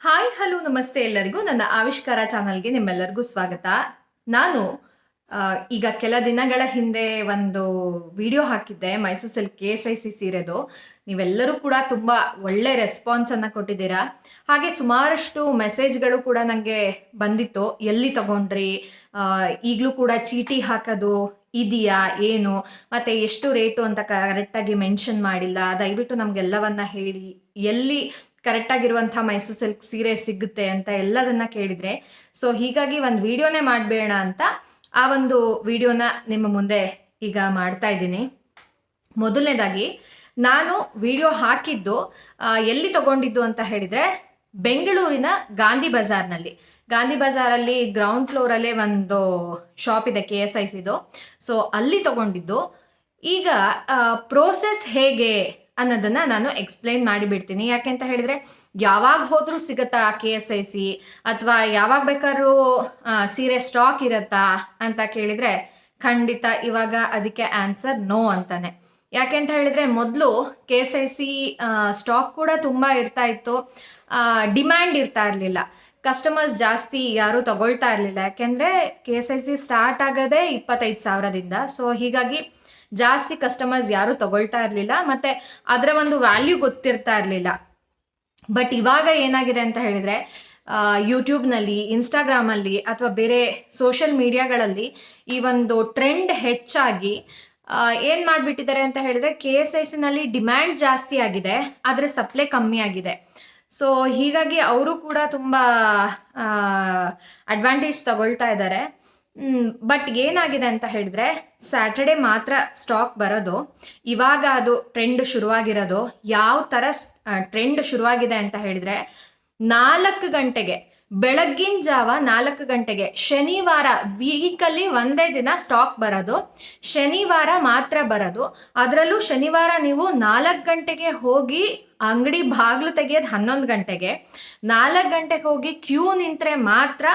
Hi hello ನಮಸ್ತೆ ಎಲ್ಲರಿಗೂ. ನನ್ನ ಆವಿಷ್ಕಾರ ಚಾನಲ್ಗೆ ನಿಮ್ಮೆಲ್ಲರಿಗೂ ಸ್ವಾಗತ. ನಾನು ಈಗ ಕೆಲ ದಿನಗಳ ಹಿಂದೆ ಒಂದು ವಿಡಿಯೋ ಹಾಕಿದ್ದೆ ಮೈಸೂರು ಸಿಲ್ಕ್ KSIC ಸೀರೆದು. ನೀವೆಲ್ಲರೂ ಕೂಡ ತುಂಬ ಒಳ್ಳೆ ರೆಸ್ಪಾನ್ಸನ್ನು ಕೊಟ್ಟಿದ್ದೀರಾ. ಹಾಗೆ ಸುಮಾರಷ್ಟು ಮೆಸೇಜ್ಗಳು ಕೂಡ ನನಗೆ ಬಂದಿತ್ತು, ಎಲ್ಲಿ ತಗೊಂಡ್ರಿ, ಈಗಲೂ ಕೂಡ ಚೀಟಿ ಹಾಕೋದು ಇದೆಯಾ ಏನು, ಮತ್ತು ಎಷ್ಟು ರೇಟು ಅಂತ ಕರೆಕ್ಟಾಗಿ ಮೆನ್ಷನ್ ಮಾಡಿಲ್ಲ, ದಯವಿಟ್ಟು ನಮಗೆಲ್ಲವನ್ನ ಹೇಳಿ, ಎಲ್ಲಿ ಕರೆಕ್ಟಾಗಿರುವಂಥ ಮೈಸೂರು ಸಿಲ್ಕ್ ಸೀರೆ ಸಿಗುತ್ತೆ ಅಂತ ಎಲ್ಲದನ್ನ ಕೇಳಿದರೆ, ಸೊ ಹೀಗಾಗಿ ಒಂದು ವಿಡಿಯೋನೇ ಮಾಡಬೇಡ ಅಂತ ಆ ಒಂದು ವಿಡಿಯೋನ ನಿಮ್ಮ ಮುಂದೆ ಈಗ ಮಾಡ್ತಾ ಇದ್ದೀನಿ. ಮೊದಲನೇದಾಗಿ ನಾನು ವಿಡಿಯೋ ಹಾಕಿದ್ದು ಎಲ್ಲಿ ತಗೊಂಡಿದ್ದು ಅಂತ ಹೇಳಿದರೆ, ಬೆಂಗಳೂರಿನ ಗಾಂಧಿ ಬಜಾರಲ್ಲಿ ಗ್ರೌಂಡ್ ಫ್ಲೋರಲ್ಲೇ ಒಂದು ಶಾಪ್ ಇದೆ KSICದು. ಸೊ ಅಲ್ಲಿ ತಗೊಂಡಿದ್ದು. ಈಗ ಪ್ರೋಸೆಸ್ ಹೇಗೆ ಅನ್ನೋದನ್ನ ನಾನು ಎಕ್ಸ್ಪ್ಲೈನ್ ಮಾಡಿಬಿಡ್ತೀನಿ. ಯಾಕೆ ಅಂತ ಹೇಳಿದ್ರೆ, ಯಾವಾಗ ಹೋದ್ರೂ ಸಿಗತ್ತಾ KSIC, ಅಥವಾ ಯಾವಾಗ ಬೇಕಾದ್ರೂ ಸೀರೆ ಸ್ಟಾಕ್ ಇರತ್ತಾ ಅಂತ ಕೇಳಿದ್ರೆ ಖಂಡಿತ ಇವಾಗ ಅದಕ್ಕೆ ಆನ್ಸರ್ ನೋ ಅಂತಾನೆ. ಯಾಕೆ ಅಂತ ಹೇಳಿದ್ರೆ, ಮೊದಲು KSIC ಸ್ಟಾಕ್ ಕೂಡ ತುಂಬ ಇರ್ತಾ ಇತ್ತು, ಡಿಮ್ಯಾಂಡ್ ಇರ್ತಾ ಇರಲಿಲ್ಲ, ಕಸ್ಟಮರ್ಸ್ ಜಾಸ್ತಿ ಯಾರು ತಗೊಳ್ತಾ ಇರಲಿಲ್ಲ. ಯಾಕೆಂದರೆ KSIC ಸ್ಟಾರ್ಟ್ ಆಗೋದೇ 25,000ದಿಂದ. ಸೊ ಹೀಗಾಗಿ ಜಾಸ್ತಿ ಕಸ್ಟಮರ್ಸ್ ಯಾರು ತಗೊಳ್ತಾ ಇರಲಿಲ್ಲ, ಮತ್ತು ಅದರ ಒಂದು ವ್ಯಾಲ್ಯೂ ಗೊತ್ತಿರ್ತಾ ಇರಲಿಲ್ಲ. ಬಟ್ ಇವಾಗ ಏನಾಗಿದೆ ಅಂತ ಹೇಳಿದರೆ, ಯೂಟ್ಯೂಬ್ನಲ್ಲಿ, ಇನ್ಸ್ಟಾಗ್ರಾಮಲ್ಲಿ ಅಥವಾ ಬೇರೆ ಸೋಷಿಯಲ್ ಮೀಡಿಯಾಗಳಲ್ಲಿ ಈ ಒಂದು ಟ್ರೆಂಡ್ ಹೆಚ್ಚಾಗಿ ಏನು ಮಾಡಿಬಿಟ್ಟಿದ್ದಾರೆ ಅಂತ ಹೇಳಿದರೆ, KSICನಲ್ಲಿ ಡಿಮ್ಯಾಂಡ್ ಜಾಸ್ತಿ ಆಗಿದೆ, ಆದರೆ ಸಪ್ಲೈ ಕಮ್ಮಿ ಆಗಿದೆ. ಸೊ ಹೀಗಾಗಿ ಅವರು ಕೂಡ ತುಂಬ ಅಡ್ವಾಂಟೇಜ್ ತಗೊಳ್ತಾ ಇದ್ದಾರೆ. ಬಟ್ ಏನಾಗಿದೆ ಅಂತ ಹೇಳಿದ್ರೆ, ಸ್ಯಾಟರ್ಡೆ ಮಾತ್ರ ಸ್ಟಾಕ್ ಬರೋದು. ಇವಾಗ ಅದು ಟ್ರೆಂಡ್ ಶುರುವಾಗಿರೋದು. ಯಾವ ಥರ ಟ್ರೆಂಡ್ ಶುರುವಾಗಿದೆ ಅಂತ ಹೇಳಿದ್ರೆ, 4 ಗಂಟೆಗೆ, ಬೆಳಗ್ಗಿನ ಜಾವ 4 ಗಂಟೆಗೆ ಶನಿವಾರ, ವೀಕಲ್ಲಿ ಒಂದೇ ದಿನ ಸ್ಟಾಕ್ ಬರೋದು, ಶನಿವಾರ ಮಾತ್ರ ಬರೋದು. ಅದರಲ್ಲೂ ಶನಿವಾರ ನೀವು 4 ಗಂಟೆಗೆ ಹೋಗಿ ಅಂಗಡಿ ಬಾಗಿಲು ತೆಗೆಯೋದು 11 ಗಂಟೆಗೆ, 4 ಗಂಟೆಗೆ ಹೋಗಿ ಕ್ಯೂ ನಿಂತರೆ ಮಾತ್ರ,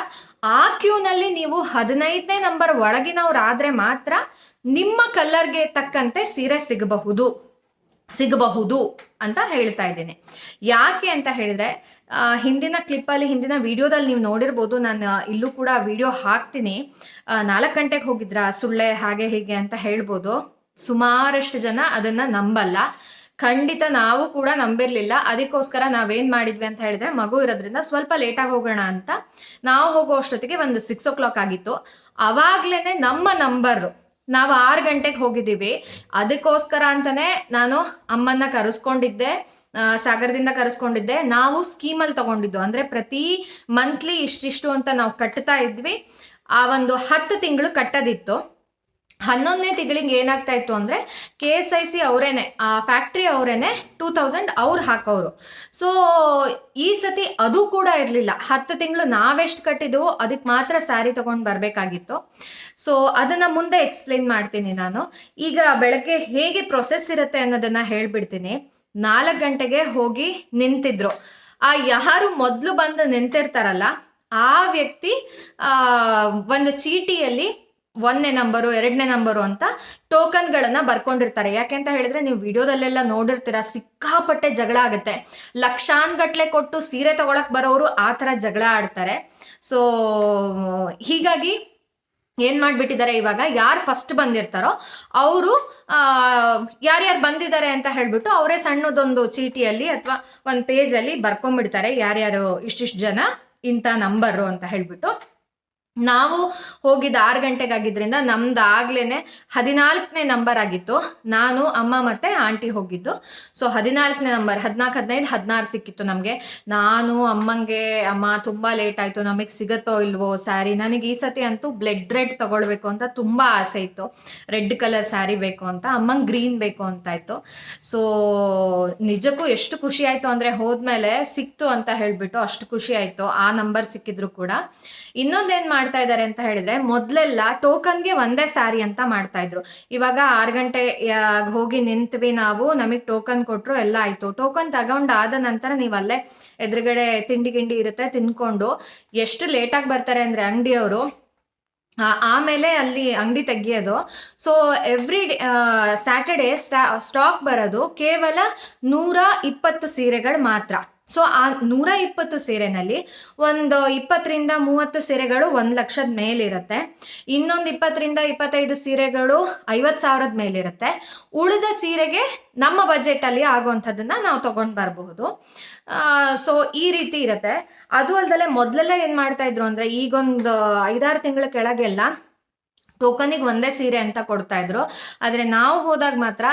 ಆ ಕ್ಯೂನಲ್ಲಿ ನೀವು 15ನೇ ನಂಬರ್ ಒಳಗಿನವರಾದರೆ ಮಾತ್ರ ನಿಮ್ಮ ಕಲರ್ಗೆ ತಕ್ಕಂತೆ ಸೀರೆ ಸಿಗಬಹುದು ಅಂತ ಹೇಳ್ತಾ ಇದ್ದೀನಿ. ಯಾಕೆ ಅಂತ ಹೇಳಿದ್ರೆ, ಹಿಂದಿನ ಕ್ಲಿಪ್ಪಲ್ಲಿ, ಹಿಂದಿನ ವಿಡಿಯೋದಲ್ಲಿ ನೀವು ನೋಡಿರ್ಬೋದು, ನಾನು ಇಲ್ಲೂ ಕೂಡ ವಿಡಿಯೋ ಹಾಕ್ತೀನಿ. 4 ಗಂಟೆಗೆ ಹೋಗಿದ್ರಾ ಸುಳ್ಳೆ ಹಾಗೆ ಹೀಗೆ ಅಂತ ಹೇಳ್ಬೋದು. ಸುಮಾರಷ್ಟು ಜನ ಅದನ್ನು ನಂಬಲ್ಲ. ಖಂಡಿತ ನಾವು ಕೂಡ ನಂಬಿರಲಿಲ್ಲ. ಅದಕ್ಕೋಸ್ಕರ ನಾವೇನು ಮಾಡಿದ್ವಿ ಅಂತ ಹೇಳಿದ್ರೆ, ಮಗು ಇರೋದ್ರಿಂದ ಸ್ವಲ್ಪ ಲೇಟಾಗಿ ಹೋಗೋಣ ಅಂತ ನಾವು ಹೋಗೋ ಅಷ್ಟೊತ್ತಿಗೆ ಒಂದು 6 o'clock ಆಗಿತ್ತು. ಅವಾಗ್ಲೇ ನಮ್ಮ ನಂಬರು, ನಾವು 6 ಗಂಟೆಗೆ ಹೋಗಿದ್ದೀವಿ. ಅದಕ್ಕೋಸ್ಕರ ಅಂತಲೇ ನಾನು ಅಮ್ಮನ್ನ ಕರೆಸ್ಕೊಂಡಿದ್ದೆ, ಸಾಗರದಿಂದ ಕರೆಸ್ಕೊಂಡಿದ್ದೆ. ನಾವು ಸ್ಕೀಮಲ್ಲಿ ತಗೊಂಡಿದ್ದು, ಅಂದರೆ ಪ್ರತಿ ಮಂತ್ಲಿ ಇಷ್ಟಿಷ್ಟು ಅಂತ ನಾವು ಕಟ್ತಾ ಇದ್ವಿ. ಆ ಒಂದು 10 ತಿಂಗಳು ಕಟ್ಟೋದಿತ್ತು. 11ನೇ ತಿಂಗಳಿಗೆ ಏನಾಗ್ತಾ ಇತ್ತು ಅಂದರೆ, KSIC ಅವರೇನೆ, ಆ ಫ್ಯಾಕ್ಟ್ರಿ ಅವರೇನೆ 2000 ಅವ್ರು ಹಾಕೋರು. ಸೊ ಈ ಸತಿ ಅದು ಕೂಡ ಇರಲಿಲ್ಲ. 10 ತಿಂಗಳು ನಾವೆಷ್ಟು ಕಟ್ಟಿದ್ವೋ ಅದಕ್ಕೆ ಮಾತ್ರ ಸ್ಯಾರಿ ತೊಗೊಂಡು ಬರಬೇಕಾಗಿತ್ತು. ಸೊ ಅದನ್ನು ಮುಂದೆ ಎಕ್ಸ್ಪ್ಲೇನ್ ಮಾಡ್ತೀನಿ ನಾನು. ಈಗ ಬೆಳಗ್ಗೆ ಹೇಗೆ ಪ್ರೊಸೆಸ್ ಇರುತ್ತೆ ಅನ್ನೋದನ್ನು ಹೇಳ್ಬಿಡ್ತೀನಿ. 4 ಗಂಟೆಗೆ ಹೋಗಿ ನಿಂತಿದ್ರು. ಯಾರು ಮೊದಲು ಬಂದು ನಿಂತಿರ್ತಾರಲ್ಲ, ಆ ವ್ಯಕ್ತಿ ಒಂದು ಚೀಟಿಯಲ್ಲಿ 1ನೇ ನಂಬರು 2ನೇ ನಂಬರು ಅಂತ ಟೋಕನ್ಗಳನ್ನು ಬರ್ಕೊಂಡಿರ್ತಾರೆ. ಯಾಕೆ ಅಂತ ಹೇಳಿದ್ರೆ, ನೀವು ವಿಡಿಯೋದಲ್ಲೆಲ್ಲ ನೋಡಿರ್ತೀರ, ಸಿಕ್ಕಾಪಟ್ಟೆ ಜಗಳ ಆಗುತ್ತೆ. ಲಕ್ಷಾನ್ಗಟ್ಲೆ ಕೊಟ್ಟು ಸೀರೆ ತಗೊಳಕ್ ಬರೋರು ಆ ಥರ ಜಗಳ ಆಡ್ತಾರೆ. ಸೊ ಹೀಗಾಗಿ ಏನು ಮಾಡಿಬಿಟ್ಟಿದ್ದಾರೆ, ಇವಾಗ ಯಾರು ಫಸ್ಟ್ ಬಂದಿರ್ತಾರೋ ಅವರು ಯಾರ್ಯಾರು ಬಂದಿದ್ದಾರೆ ಅಂತ ಹೇಳ್ಬಿಟ್ಟು ಅವರೇ ಸಣ್ಣದೊಂದು ಚೀಟಿಯಲ್ಲಿ ಅಥವಾ ಒಂದು ಪೇಜಲ್ಲಿ ಬರ್ಕೊಂಡ್ಬಿಡ್ತಾರೆ, ಯಾರ್ಯಾರು ಇಷ್ಟಿಷ್ಟು ಜನ ಇಂಥ ನಂಬರು ಅಂತ ಹೇಳ್ಬಿಟ್ಟು. ನಾವು ಹೋಗಿದ್ದು 6 ಗಂಟೆಗಾಗಿದ್ದರಿಂದ ನಮ್ದಾಗ್ಲೇ 14ನೇ ನಂಬರ್ ಆಗಿತ್ತು. ನಾನು, ಅಮ್ಮ ಮತ್ತು ಆಂಟಿ ಹೋಗಿದ್ದು. ಸೊ 14ನೇ ನಂಬರ್, 14, 15, 16 ಸಿಕ್ಕಿತ್ತು ನಮಗೆ. ನಾನು ಅಮ್ಮಂಗೆ, ಅಮ್ಮ ತುಂಬ ಲೇಟ್ ಆಯಿತು, ನಮಗೆ ಸಿಗುತ್ತೋ ಇಲ್ವೋ ಸ್ಯಾರಿ. ನನಗೆ ಈ ಸತಿ ಅಂತೂ ಬ್ಲೆಡ್ ರೆಡ್ ತೊಗೊಳ್ಬೇಕು ಅಂತ ತುಂಬ ಆಸೆ ಇತ್ತು, ರೆಡ್ ಕಲರ್ ಸ್ಯಾರಿ ಬೇಕು ಅಂತ. ಅಮ್ಮಂಗೆ ಗ್ರೀನ್ ಬೇಕು ಅಂತ ಇತ್ತು. ಸೊ ನಿಜಕ್ಕೂ ಎಷ್ಟು ಖುಷಿ ಆಯಿತು ಅಂದರೆ, ಹೋದ್ಮೇಲೆ ಸಿಕ್ತು ಅಂತ ಹೇಳಿಬಿಟ್ಟು ಅಷ್ಟು ಖುಷಿ ಆಯಿತು, ಆ ನಂಬರ್ ಸಿಕ್ಕಿದ್ರು ಕೂಡ. ಇನ್ನೊಂದೇನು ಮಾಡ್ತಾ ಇದ್ದಾರೆ ಅಂತ ಹೇಳಿದ್ರೆ, ಮೊದಲೆಲ್ಲ ಟೋಕನ್ಗೆ ಒಂದೇ ಸ್ಯಾರಿ ಅಂತ ಮಾಡ್ತಾ ಇದ್ರು. ಇವಾಗ 6 ಗಂಟೆ ಹೋಗಿ ನಿಂತ್ವಿ ನಾವು, ನಮಗೆ ಟೋಕನ್ ಕೊಟ್ಟರು, ಎಲ್ಲ ಆಯಿತು. ಟೋಕನ್ ತಗೊಂಡಾದ ನಂತರ ನೀವು ಅಲ್ಲೇ ಎದುರುಗಡೆ ತಿಂಡಿ ಗಿಂಡಿ ಇರುತ್ತೆ, ತಿನ್ಕೊಂಡು ಎಷ್ಟು ಲೇಟಾಗಿ ಬರ್ತಾರೆ ಅಂದರೆ ಅಂಗಡಿಯವರು, ಆಮೇಲೆ ಅಲ್ಲಿ ಅಂಗಡಿ ತೆಗಿಯೋದು. ಸೊ ಎವ್ರಿ ಸ್ಯಾಟರ್ಡೇ ಸ್ಟಾಕ್ ಬರೋದು ಕೇವಲ 120 ಸೀರೆಗಳು ಮಾತ್ರ. ಸೊ ಆ 120 ಸೀರೆನಲ್ಲಿ ಒಂದು 20-30 ಸೀರೆಗಳು 1,00,000 ಮೇಲಿರುತ್ತೆ. ಇನ್ನೊಂದು 20-25 ಸೀರೆಗಳು 50,000 ಮೇಲಿರುತ್ತೆ. ಉಳಿದ ಸೀರೆಗೆ ನಮ್ಮ ಬಜೆಟಲ್ಲಿ ಆಗುವಂಥದ್ದನ್ನ ನಾವು ತಗೊಂಡು ಬರಬಹುದು. ಸೊ ಈ ರೀತಿ ಇರುತ್ತೆ. ಅದು ಅಲ್ಲದೆ ಮೊದಲೆಲ್ಲ ಏನು ಮಾಡ್ತಾ ಇದ್ರು ಅಂದರೆ, ಈಗೊಂದು 5-6 ತಿಂಗಳ ಕೆಳಗೆಲ್ಲ ಟೋಕನಿಗೆ ಒಂದೇ ಸೀರೆ ಅಂತ ಕೊಡ್ತಾ ಇದ್ರು. ಆದರೆ ನಾವು ಹೋದಾಗ ಮಾತ್ರ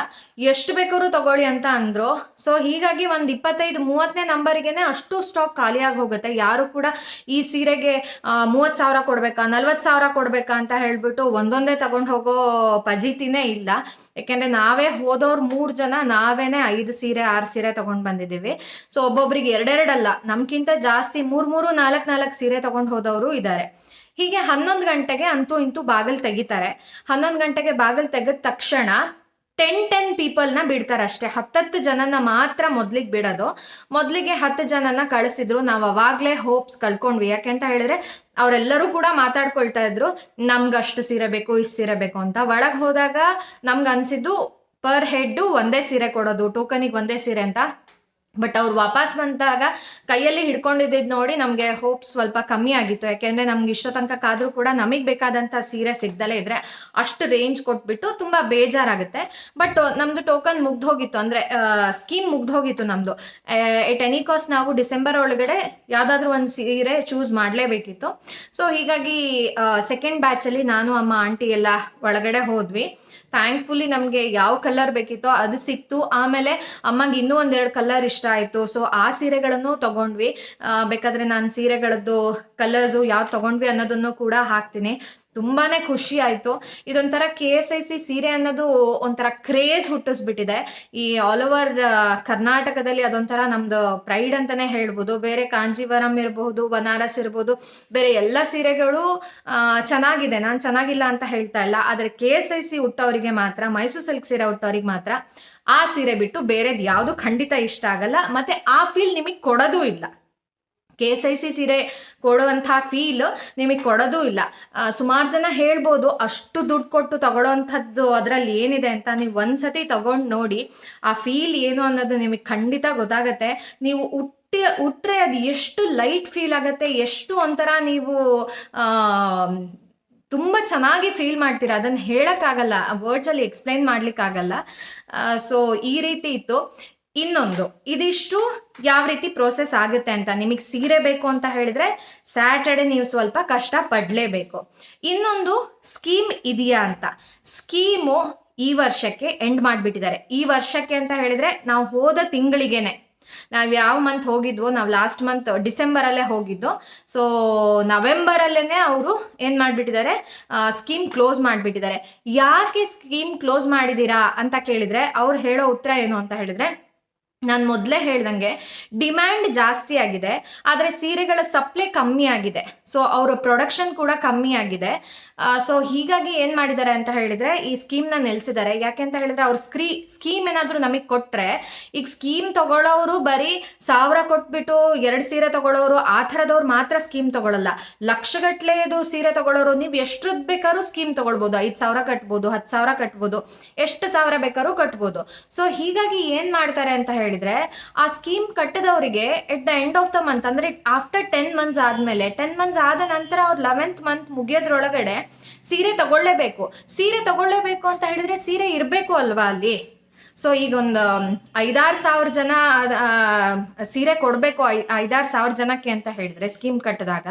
ಎಷ್ಟು ಬೇಕಾದ್ರೂ ತಗೊಳ್ಳಿ ಅಂತ ಅಂದರು. ಸೊ ಹೀಗಾಗಿ ಒಂದು 25-30ನೇ ನಂಬರಿಗೇನೆ ಅಷ್ಟು ಸ್ಟಾಕ್ ಖಾಲಿಯಾಗಿ ಹೋಗುತ್ತೆ. ಯಾರು ಕೂಡ ಈ ಸೀರೆಗೆ 30,000 ಕೊಡಬೇಕಾ 40,000 ಕೊಡಬೇಕಾ ಅಂತ ಹೇಳ್ಬಿಟ್ಟು ಒಂದೊಂದೇ ತಗೊಂಡು ಹೋಗೋ ಪಜಿತಿನೇ ಇಲ್ಲ. ಯಾಕೆಂದರೆ ನಾವೇ ಹೋದವ್ರು 3 ಜನ ನಾವೇನೆ 5 ಸೀರೆ 6 ಸೀರೆ ತಗೊಂಡು ಬಂದಿದ್ದೀವಿ. ಸೊ ಒಬ್ಬೊಬ್ರಿಗೆ 2 ಅಲ್ಲ, ನಮ್ಗಿಂತ ಜಾಸ್ತಿ 3 4 ಸೀರೆ ತಗೊಂಡು ಹೋದವರು ಇದ್ದಾರೆ. ಹೀಗೆ 11 ಗಂಟೆಗೆ ಅಂತೂ ಇಂತೂ ಬಾಗಿಲು ತೆಗಿತಾರೆ. 11 ಗಂಟೆಗೆ ಬಾಗಿಲು ತೆಗೆದ ತಕ್ಷಣ 10 ಪೀಪಲ್ನ ಬಿಡ್ತಾರೆ ಅಷ್ಟೇ. 10 ಜನನ ಮಾತ್ರ ಮೊದಲಿಗೆ ಬಿಡೋದು. ಮೊದಲಿಗೆ 10 ಜನನ ಕಳಿಸಿದ್ರು. ನಾವು ಅವಾಗಲೇ ಹೋಪ್ಸ್ ಕಳ್ಕೊಂಡ್ವಿ. ಯಾಕೆಂತ ಹೇಳಿದ್ರೆ ಅವರೆಲ್ಲರೂ ಕೂಡ ಮಾತಾಡ್ಕೊಳ್ತಾ ಇದ್ರು, ನಮ್ಗೆ ಅಷ್ಟು ಸೀರೆ ಬೇಕು, ಇಷ್ಟು ಸೀರೆ ಬೇಕು ಅಂತ. ಒಳಗೆ ಹೋದಾಗ ನಮ್ಗೆ ಅನ್ಸಿದ್ದು ಪರ್ ಹೆಡ್ ಒಂದೇ ಸೀರೆ ಕೊಡೋದು, ಟೋಕನಿಗೆ ಒಂದೇ ಸೀರೆ ಅಂತ. ಬಟ್ ಅವ್ರು ವಾಪಸ್ ಬಂದಾಗ ಕೈಯಲ್ಲಿ ಹಿಡ್ಕೊಂಡಿದ್ದು ನೋಡಿ ನಮಗೆ ಹೋಪ್ಸ್ ಸ್ವಲ್ಪ ಕಮ್ಮಿ ಆಗಿತ್ತು. ಯಾಕೆಂದರೆ ನಮ್ಗೆ ಇಷ್ಟೋ ತನಕ ಕಾದರೂ ಕೂಡ ನಮಗೆ ಬೇಕಾದಂಥ ಸೀರೆ ಸಿಗ್ದಲೇ ಇದ್ರೆ ಅಷ್ಟು ರೇಂಜ್ ಕೊಟ್ಬಿಟ್ಟು ತುಂಬ ಬೇಜಾರಾಗುತ್ತೆ. ಬಟ್ ನಮ್ಮದು ಟೋಕನ್ ಮುಗ್ದೋಗಿತ್ತು, ಅಂದರೆ ಸ್ಕೀಮ್ ಮುಗ್ದೋಗಿತ್ತು ನಮ್ಮದು. ಎಟ್ ಎನಿ ಕಾಸ್ಟ್ ನಾವು ಡಿಸೆಂಬರ್ ಒಳಗಡೆ ಯಾವುದಾದ್ರೂ ಒಂದು ಸೀರೆ ಚೂಸ್ ಮಾಡಲೇಬೇಕಿತ್ತು. ಸೊ ಹೀಗಾಗಿ ಸೆಕೆಂಡ್ ಬ್ಯಾಚಲ್ಲಿ ನಾನು ಅಮ್ಮ ಆಂಟಿ ಎಲ್ಲ ಒಳಗಡೆ ಹೋದ್ವಿ. ಥ್ಯಾಂಕ್ಫುಲಿ ನಮಗೆ ಯಾವ ಕಲರ್ ಬೇಕಿತ್ತೋ ಅದು ಸಿಕ್ತು. ಆಮೇಲೆ ಅಮ್ಮಗೆ ಇನ್ನೂ 1-2 ಕಲರ್ ಇಷ್ಟ ಆಯಿತು. ಸೊ ಆ ಸೀರೆಗಳನ್ನು ತಗೊಂಡ್ವಿ. ಬೇಕಾದರೆ ನಾನು ಸೀರೆಗಳದ್ದು ಕಲರ್ಸು ಯಾವ್ದು ತಗೊಂಡ್ವಿ ಅನ್ನೋದನ್ನು ಕೂಡ ಹಾಕ್ತೀನಿ. ತುಂಬಾ ಖುಷಿ ಆಯಿತು. ಇದೊಂಥರ KSIC ಸೀರೆ ಅನ್ನೋದು ಒಂಥರ ಕ್ರೇಜ್ ಹುಟ್ಟಿಸ್ಬಿಟ್ಟಿದೆ. ಈ ಆಲ್ ಓವರ್ ಕರ್ನಾಟಕದಲ್ಲಿ ಅದೊಂಥರ ನಮ್ದು ಪ್ರೈಡ್ ಅಂತಲೇ ಹೇಳ್ಬೋದು. ಬೇರೆ ಕಾಂಜೀವರಂ ಇರ್ಬೋದು, ಬನಾರಸ್ ಇರ್ಬೋದು, ಬೇರೆ ಎಲ್ಲ ಸೀರೆಗಳು ಚೆನ್ನಾಗಿದೆ, ನಾನು ಚೆನ್ನಾಗಿಲ್ಲ ಅಂತ ಹೇಳ್ತಾ ಇಲ್ಲ. ಆದರೆ KSIC ಹುಟ್ಟೋರಿಗೆ ಮಾತ್ರ, ಮೈಸೂರು ಸಿಲ್ಕ್ ಸೀರೆ ಹುಟ್ಟೋರಿಗೆ ಮಾತ್ರ ಆ ಸೀರೆ ಬಿಟ್ಟು ಬೇರೆದು ಯಾವುದು ಖಂಡಿತ ಇಷ್ಟ ಆಗಲ್ಲ. ಮತ್ತು ಆ ಫೀಲ್ ನಿಮಗೆ ಕೊಡೋದೂ ಇಲ್ಲ. KSIC ಸೀರೆ ಕೊಡುವಂಥ ಫೀಲ್ ನಿಮಗೆ ಕೊಡೋದೂ ಇಲ್ಲ. ಸುಮಾರು ಜನ ಹೇಳ್ಬೋದು ಅಷ್ಟು ದುಡ್ಡು ಕೊಟ್ಟು ತಗೊಳ್ಳೋವಂಥದ್ದು ಅದರಲ್ಲಿ ಏನಿದೆ ಅಂತ. ನೀವು ಒಂದ್ಸತಿ ತಗೊಂಡು ನೋಡಿ, ಆ ಫೀಲ್ ಏನು ಅನ್ನೋದು ನಿಮಗೆ ಖಂಡಿತ ಗೊತ್ತಾಗತ್ತೆ. ನೀವು ಉಟ್ರೆ ಅದು ಎಷ್ಟು ಲೈಟ್ ಫೀಲ್ ಆಗುತ್ತೆ, ಎಷ್ಟು ಒಂಥರ ನೀವು ತುಂಬ ಚೆನ್ನಾಗಿ ಫೀಲ್ ಮಾಡ್ತೀರಾ. ಅದನ್ನು ಹೇಳೋಕ್ಕಾಗಲ್ಲ, ವರ್ಡ್ಸಲ್ಲಿ ಎಕ್ಸ್ಪ್ಲೈನ್ ಮಾಡ್ಲಿಕ್ಕಾಗಲ್ಲ. ಸೊ ಈ ರೀತಿ ಇತ್ತು. ಇನ್ನೊಂದು, ಇದಿಷ್ಟು ಯಾವ ರೀತಿ ಪ್ರೋಸೆಸ್ ಆಗುತ್ತೆ ಅಂತ. ನಿಮಗೆ ಸೀರೆ ಬೇಕು ಅಂತ ಹೇಳಿದ್ರೆ ಸ್ಯಾಟರ್ಡೆ ನೀವು ಸ್ವಲ್ಪ ಕಷ್ಟ ಪಡಲೇಬೇಕು. ಇನ್ನೊಂದು ಸ್ಕೀಮ್ ಇದೆಯಾ ಅಂತ. ಸ್ಕೀಮು ಈ ವರ್ಷಕ್ಕೆ ಎಂಡ್ ಮಾಡಿಬಿಟ್ಟಿದ್ದಾರೆ. ಈ ವರ್ಷಕ್ಕೆ ಅಂತ ಹೇಳಿದ್ರೆ ನಾವು ಹೋದ ತಿಂಗಳಿಗೇನೆ, ನಾವು ಯಾವ ಮಂತ್ ಹೋಗಿದ್ವೋ, ನಾವು ಲಾಸ್ಟ್ ಮಂತ್ ಡಿಸೆಂಬರಲ್ಲೇ ಹೋಗಿದ್ದು. ಸೊ ನವೆಂಬರಲ್ಲೇ ಅವರು ಏನು ಮಾಡಿಬಿಟ್ಟಿದ್ದಾರೆ, ಸ್ಕೀಮ್ ಕ್ಲೋಸ್ ಮಾಡಿಬಿಟ್ಟಿದ್ದಾರೆ. ಯಾಕೆ ಸ್ಕೀಮ್ ಕ್ಲೋಸ್ ಮಾಡಿದ್ದೀರಾ ಅಂತ ಕೇಳಿದರೆ ಅವ್ರು ಹೇಳೋ ಉತ್ತರ ಏನು ಅಂತ ಹೇಳಿದರೆ, ನಾನು ಮೊದಲೇ ಹೇಳ್ದಂಗೆ ಡಿಮ್ಯಾಂಡ್ ಜಾಸ್ತಿ ಆಗಿದೆ, ಆದರೆ ಸೀರೆಗಳ ಸಪ್ಲೈ ಕಮ್ಮಿ ಆಗಿದೆ. ಸೊ ಅವರ ಪ್ರೊಡಕ್ಷನ್ ಕೂಡ ಕಮ್ಮಿ ಆಗಿದೆ. ಸೊ ಹೀಗಾಗಿ ಏನು ಮಾಡಿದ್ದಾರೆ ಅಂತ ಹೇಳಿದರೆ ಈ ಸ್ಕೀಮ್ನ ನಿಲ್ಲಿಸಿದ್ದಾರೆ. ಯಾಕೆ ಅಂತ ಹೇಳಿದರೆ ಅವ್ರು ಸ್ಕೀಮ್ ಏನಾದರೂ ನಮಗೆ ಕೊಟ್ಟರೆ, ಈಗ ಸ್ಕೀಮ್ ತಗೊಳ್ಳೋರು ಬರೀ 1000 ಕೊಟ್ಬಿಟ್ಟು 2 ಸೀರೆ ತಗೊಳ್ಳೋರು ಆ ಥರದವ್ರು ಮಾತ್ರ ಸ್ಕೀಮ್ ತಗೊಳ್ಳಲ್ಲ. ಲಕ್ಷಗಟ್ಟಲೆದು ಸೀರೆ ತಗೊಳ್ಳೋರು ನೀವು ಎಷ್ಟರದ್ದು ಬೇಕಾದ್ರೂ ಸ್ಕೀಮ್ ತಗೊಳ್ಬೋದು. 5,000 ಕಟ್ಬೋದು, 10,000 ಕಟ್ಬೋದು, ಎಷ್ಟು ಸಾವಿರ ಬೇಕಾದ್ರೂ ಕಟ್ಬೋದು. ಸೊ ಹೀಗಾಗಿ ಏನು ಮಾಡ್ತಾರೆ ಅಂತ ಹೇಳಿದ್ರೆ, ಆ ಸ್ಕೀಮ್ ಕಟ್ಟದವರಿಗೆ at the end of the month, ಅಂದ್ರೆ ಆಫ್ಟರ್ 10 ಮಂತ್ಸ್ ಆದ್ಮೇಲೆ, 10 ಮಂತ್ಸ್ ಆದ ನಂತರ ಅವ್ರು 11th ಮಂತ್ ಮುಗಿಯೋದ್ರೊಳಗಡೆ ಸೀರೆ ತಗೊಳ್ಳೇಬೇಕು. ಸೀರೆ ತಗೊಳ್ಳೇಬೇಕು ಅಂತ ಹೇಳಿದ್ರೆ ಸೀರೆ ಇರಬೇಕು ಅಲ್ವಾ ಅಲ್ಲಿ. ಸೊ ಈಗ ಒಂದು 5-6 ಸಾವಿರ ಜನ ಸೀರೆ ಕೊಡಬೇಕು. 5-6 ಸಾವಿರ ಜನಕ್ಕೆ ಅಂತ ಹೇಳಿದ್ರೆ ಸ್ಕೀಮ್ ಕಟ್ಟಿದಾಗ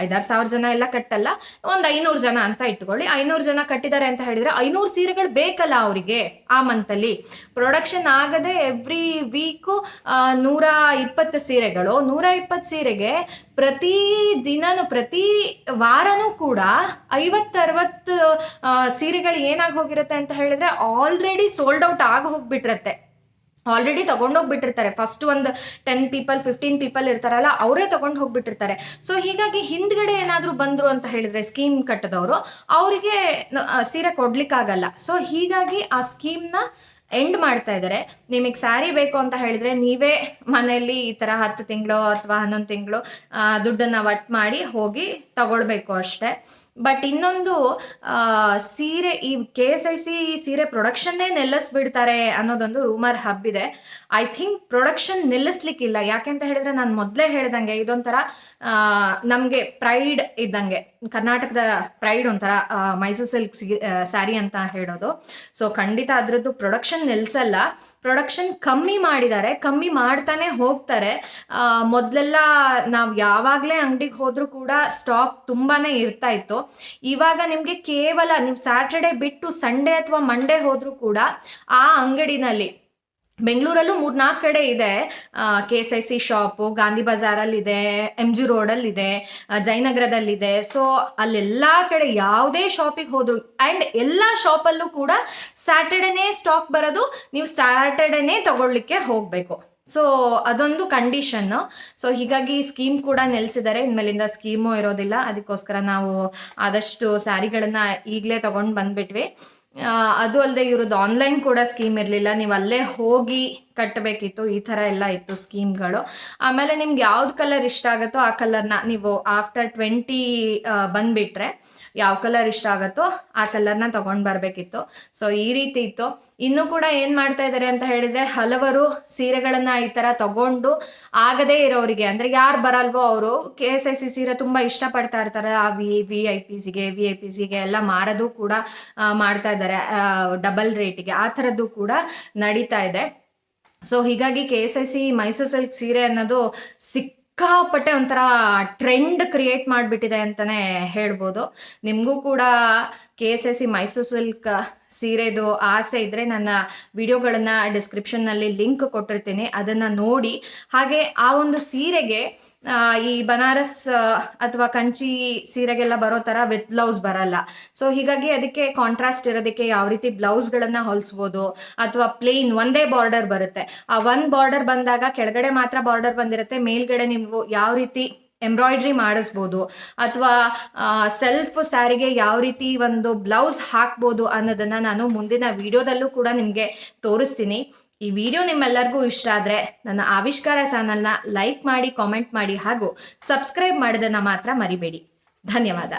5-6 ಸಾವಿರ ಜನ ಎಲ್ಲ ಕಟ್ಟಲ್ಲ, ಒಂದು 500 ಜನ ಅಂತ ಇಟ್ಕೊಳ್ಳಿ. 500 ಜನ ಕಟ್ಟಿದ್ದಾರೆ ಅಂತ ಹೇಳಿದ್ರೆ 500 ಸೀರೆಗಳು ಬೇಕಲ್ಲ ಅವರಿಗೆ. ಆ ಮಂತಲ್ಲಿ ಪ್ರೊಡಕ್ಷನ್ ಆಗದೆ ಎವ್ರಿ ವೀಕು 120 ಸೀರೆಗಳು. 120 ಸೀರೆಗೆ ಪ್ರತಿ ದಿನನೂ, ಪ್ರತಿ ವಾರನೂ ಕೂಡ 50-60 ಸೀರೆಗಳು ಏನಾಗಿ ಹೋಗಿರುತ್ತೆ ಅಂತ ಹೇಳಿದ್ರೆ ಆಲ್ರೆಡಿ ಸೋಲ್ಡ್ ಔಟ್ ಆಗಿ ಹೋಗ್ಬಿಟ್ಟಿರತ್ತೆ. ಆಲ್ರೆಡಿ ತಗೊಂಡೋಗ್ಬಿಟ್ಟಿರ್ತಾರೆ. ಫಸ್ಟ್ ಒಂದು 10 ಪೀಪಲ್ 15 ಪೀಪಲ್ ಇರ್ತಾರಲ್ಲ, ಅವರೇ ತಗೊಂಡು ಹೋಗ್ಬಿಟ್ಟಿರ್ತಾರೆ. ಸೊ ಹೀಗಾಗಿ ಹಿಂದ್ಗಡೆ ಏನಾದರೂ ಬಂದರು ಅಂತ ಹೇಳಿದ್ರೆ ಸ್ಕೀಮ್ ಕಟ್ಟದವರು, ಅವರಿಗೆ ಸೀರೆ ಕೊಡ್ಲಿಕ್ಕಾಗಲ್ಲ. ಸೊ ಹೀಗಾಗಿ ಆ ಸ್ಕೀಮ್ನ ಎಂಡ್ ಮಾಡ್ತಾ ಇದ್ದಾರೆ. ನಿಮಗೆ ಸ್ಯಾರಿ ಬೇಕು ಅಂತ ಹೇಳಿದ್ರೆ ನೀವೇ ಮನೆಯಲ್ಲಿ ಈ ಥರ 10 ತಿಂಗಳು ಅಥವಾ 11 ತಿಂಗಳು ದುಡ್ಡನ್ನು ಒಟ್ಟು ಮಾಡಿ ಹೋಗಿ ತಗೊಳ್ಬೇಕು ಅಷ್ಟೇ. ಬಟ್ ಇನ್ನೊಂದು ಸೀರೆ ಈ KSIC ಸೀರೆ ಪ್ರೊಡಕ್ಷನ್ನೇ ನಿಲ್ಲಿಸ್ಬಿಡ್ತಾರೆ ಅನ್ನೋದೊಂದು ರೂಮರ್ ಹಬ್ಬಿದೆ. ಐ ಥಿಂಕ್ ಪ್ರೊಡಕ್ಷನ್ ನಿಲ್ಲಿಸ್ಲಿಕ್ಕಿಲ್ಲ. ಯಾಕೆಂತ ಹೇಳಿದ್ರೆ ನಾನು ಮೊದಲೇ ಹೇಳ್ದಂಗೆ ಇದೊಂಥರ ನಮಗೆ ಪ್ರೈಡ್ ಇದ್ದಂಗೆ, ಕರ್ನಾಟಕದ ಪ್ರೈಡ್ ಒಂಥರ ಮೈಸೂರು ಸಿಲ್ಕ್ ಸ್ಯಾರಿ ಅಂತ ಹೇಳೋದು. ಸೊ ಖಂಡಿತ ಅದರದ್ದು ಪ್ರೊಡಕ್ಷನ್ ನಿಲ್ಲಿಸಲ್ಲ, ಪ್ರೊಡಕ್ಷನ್ ಕಮ್ಮಿ ಮಾಡಿದ್ದಾರೆ, ಕಮ್ಮಿ ಮಾಡ್ತಾನೆ ಹೋಗ್ತಾರೆ. ಮೊದಲೆಲ್ಲ ನಾವು ಯಾವಾಗಲೇ ಅಂಗಡಿಗೆ ಹೋದರೂ ಕೂಡ ಸ್ಟಾಕ್ ತುಂಬಾನೇ ಇರ್ತಾ ಇತ್ತು. ಇವಾಗ ನಿಮಗೆ ಕೇವಲ ನೀವು ಸ್ಯಾಟರ್ಡೆ ಬಿಟ್ಟು ಸಂಡೇ ಅಥವಾ ಮಂಡೇ ಹೋದರೂ ಕೂಡ ಆ ಅಂಗಡಿನಲ್ಲಿ, ಬೆಂಗಳೂರಲ್ಲೂ 3-4 ಕಡೆ ಇದೆ KSIC ಶಾಪು, ಗಾಂಧಿ ಬಜಾರಲ್ಲಿದೆ, MG ರೋಡಲ್ಲಿದೆ, ಜಯನಗರದಲ್ಲಿದೆ. ಸೊ ಅಲ್ಲೆಲ್ಲ ಕಡೆ ಯಾವುದೇ ಶಾಪಿಗೆ ಹೋದ್ರು ಆ್ಯಂಡ್ ಎಲ್ಲ ಶಾಪಲ್ಲೂ ಕೂಡ ಸ್ಯಾಟರ್ಡೇನೇ ಸ್ಟಾಕ್ ಬರೋದು, ನೀವು ಸ್ಯಾಟರ್ಡೇನೇ ತಗೊಳ್ಳಿಕ್ಕೆ ಹೋಗಬೇಕು. ಸೊ ಅದೊಂದು ಕಂಡೀಷನ್ನು. ಸೊ ಹೀಗಾಗಿ ಸ್ಕೀಮ್ ಕೂಡ ನಿಲ್ಲಿಸಿದ್ದಾರೆ, ಇನ್ಮೇಲಿಂದ ಸ್ಕೀಮು ಇರೋದಿಲ್ಲ. ಅದಕ್ಕೋಸ್ಕರ ನಾವು ಆದಷ್ಟು ಸ್ಯಾರಿಗಳನ್ನು ಈಗಲೇ ತೊಗೊಂಡು ಬಂದುಬಿಟ್ವಿ. ಅದು ಅಲ್ಲದೆ ಇವ್ರದ್ದು ಆನ್ಲೈನ್ ಕೂಡ ಸ್ಕೀಮ್ ಇರಲಿಲ್ಲ, ನೀವು ಅಲ್ಲೇ ಹೋಗಿ ಕಟ್ಟಬೇಕಿತ್ತು. ಈ ಥರ ಎಲ್ಲ ಇತ್ತು ಸ್ಕೀಮ್ಗಳು. ಆಮೇಲೆ ನಿಮ್ಗೆ ಯಾವ್ದು ಕಲರ್ ಇಷ್ಟ ಆಗುತ್ತೋ ಆ ಕಲರ್ನ ನೀವು ಆಫ್ಟರ್ 20 ಬಂದುಬಿಟ್ರೆ ಯಾವ ಕಲರ್ ಇಷ್ಟ ಆಗುತ್ತೋ ಆ ಕಲರ್ನ ತೊಗೊಂಡು ಬರಬೇಕಿತ್ತು. ಸೊ ಈ ರೀತಿ ಇತ್ತು. ಇನ್ನೂ ಕೂಡ ಏನು ಮಾಡ್ತಾ ಇದ್ದಾರೆ ಅಂತ ಹೇಳಿದರೆ, ಹಲವರು ಸೀರೆಗಳನ್ನು ಈ ಥರ ತಗೊಂಡು ಆಗದೇ ಇರೋರಿಗೆ, ಅಂದರೆ ಯಾರು ಬರಲ್ವೋ ಅವರು KSIC ಸೀರೆ ತುಂಬ ಇಷ್ಟಪಡ್ತಾ ಇರ್ತಾರೆ, ಆ VIP ಎಲ್ಲ ಮಾರೋದು ಕೂಡ ಮಾಡ್ತಾ ಇದ್ದಾರೆ ಡಬಲ್ ರೇಟಿಗೆ. ಆ ಥರದ್ದು ಕೂಡ ನಡೀತಾ ಇದೆ. ಸೊ ಹೀಗಾಗಿ KSIC ಮೈಸೂರು ಸಿಲ್ಕ್ ಸೀರೆ ಅನ್ನೋದು ಸಿಕ್ಕಾಪಟ್ಟೆ ಒಂಥರ ಟ್ರೆಂಡ್ ಕ್ರಿಯೇಟ್ ಮಾಡಿಬಿಟ್ಟಿದೆ ಅಂತಲೇ ಹೇಳ್ಬೋದು. ನಿಮಗೂ ಕೂಡ KSIC ಮೈಸೂರು ಸಿಲ್ಕ್ ಸೀರೆದು ಆಸೆ ಇದ್ದರೆ ನನ್ನ ವಿಡಿಯೋಗಳನ್ನು ಡಿಸ್ಕ್ರಿಪ್ಷನ್ನಲ್ಲಿ ಲಿಂಕ್ ಕೊಟ್ಟಿರ್ತೀನಿ, ಅದನ್ನು ನೋಡಿ. ಹಾಗೆ ಆ ಒಂದು ಸೀರೆಗೆ ಈ ಬನಾರಸ್ ಅಥವಾ ಕಂಚಿ ಸೀರೆಗೆಲ್ಲ ಬರೋ ಥರ ವಿತ್ ಬ್ಲೌಸ್ ಬರಲ್ಲ. ಸೊ ಹೀಗಾಗಿ ಅದಕ್ಕೆ ಕಾಂಟ್ರಾಸ್ಟ್ ಇರೋದಕ್ಕೆ ಯಾವ ರೀತಿ ಬ್ಲೌಸ್ಗಳನ್ನು ಹೊಲಿಸ್ಬೋದು, ಅಥವಾ ಪ್ಲೇನ್ ಒಂದೇ ಬಾರ್ಡರ್ ಬರುತ್ತೆ. ಆ ಒಂದು ಬಾರ್ಡರ್ ಬಂದಾಗ ಕೆಳಗಡೆ ಮಾತ್ರ ಬಾರ್ಡರ್ ಬಂದಿರುತ್ತೆ, ಮೇಲ್ಗಡೆ ನೀವು ಯಾವ ರೀತಿ ಎಂಬ್ರಾಯ್ಡ್ರಿ ಮಾಡಿಸ್ಬೋದು, ಅಥವಾ ಸೆಲ್ಫ್ ಸ್ಯಾರಿಗೆ ಯಾವ ರೀತಿ ಒಂದು ಬ್ಲೌಸ್ ಹಾಕ್ಬೋದು ಅನ್ನೋದನ್ನು ನಾನು ಮುಂದಿನ ವಿಡಿಯೋದಲ್ಲೂ ಕೂಡ ನಿಮಗೆ ತೋರಿಸ್ತೀನಿ. ಈ ವಿಡಿಯೋ ನಿಮ್ಮೆಲ್ಲರಿಗೂ ಇಷ್ಟ ಆದರೆ ನನ್ನ ಆವಿಷ್ಕಾರ ಚಾನಲ್ನ ಲೈಕ್ ಮಾಡಿ, ಕಾಮೆಂಟ್ ಮಾಡಿ ಹಾಗೂ ಸಬ್ಸ್ಕ್ರೈಬ್ ಮಾಡೋದನ್ನು ಮಾತ್ರ ಮರಿಬೇಡಿ. ಧನ್ಯವಾದ.